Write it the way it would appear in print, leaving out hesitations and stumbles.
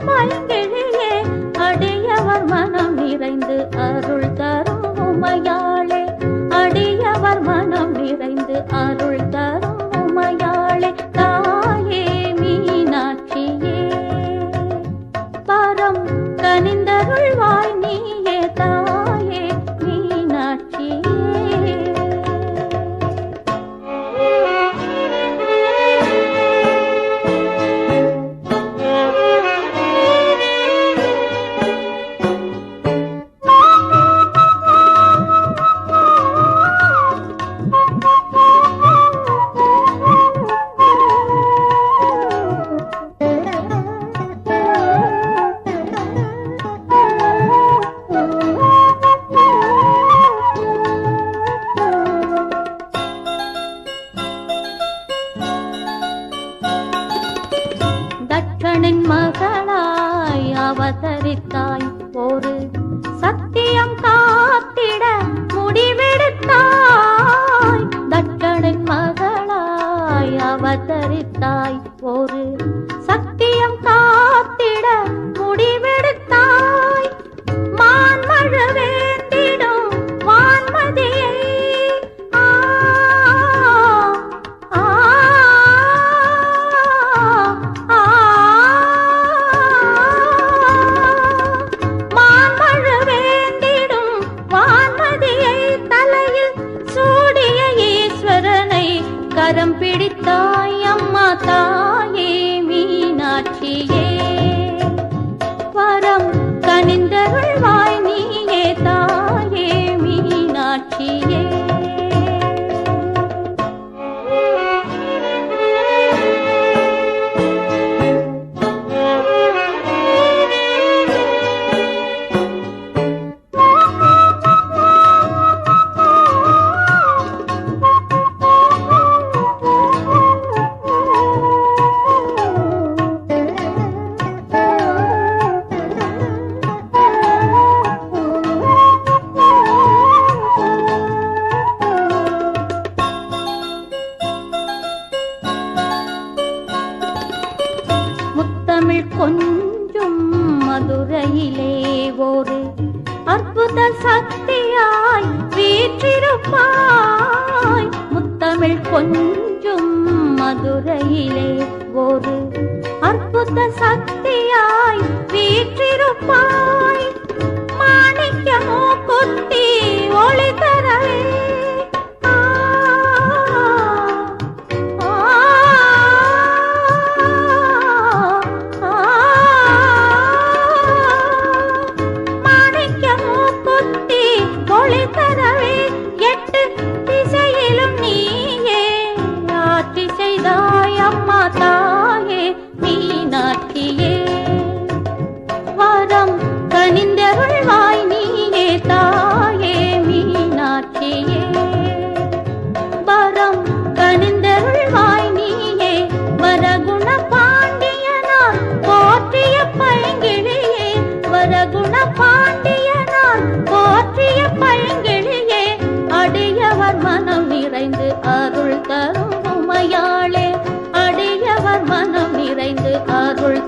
பைங்கிழியே அடியவர் மனம் நிறைந்து அருள் தரும் உமையாளே அடியவர் மனம் நிறைந்து அருள் தரும் உமையாளே தாயே மீனாட்சியே பரம் கனிந்தருள்வாய் நீயே தாயே மீனாட்சியே தட்சனின் மகளாய் அவதரித்தாய் ஒரு சத்தியம் காத்திட முடிவெடுத்தாய் தட்சனின் மகளாய் அவதரித்தாய் ஒரு சத்தியம் காத்திட முடிவெடுத்தாய் மான்மழ வேண்டிடும் வான்மதியை கரம் பிடித்தாய் அம்மா தாயே மீனாட்சியே வரம் கனிந்தருள்வாய் நீயே தாயே மீனாட்சியே தமிழ் கொஞ்சும் மதுரையிலே ஒரு அற்புத சக்தியாய் வீற்றிருப்பாய் முத்தமிழ் கொஞ்சும் மதுரையிலே ஒரு அற்புத சக்தியாய் வீற்றிருப்பாய் மாணிக்கமோ கொத்தி ஒளி தரவே தாயே மீனாட்சியே வரம் கனிந்தருள்வாய் நீயே தாயே மீனாட்சியே வரம் கனிந்தருள்வாய் நீயே வரகுண பாண்டியனார் போற்றிய பைங்கிழியே வரகுண பாண்டியனார் போற்றிய பைங்கிழியே அடியவர் மனம் நிறைந்து அருள் தரும் உமையாளே அடியவர் மனம் நிறைந்து அருள்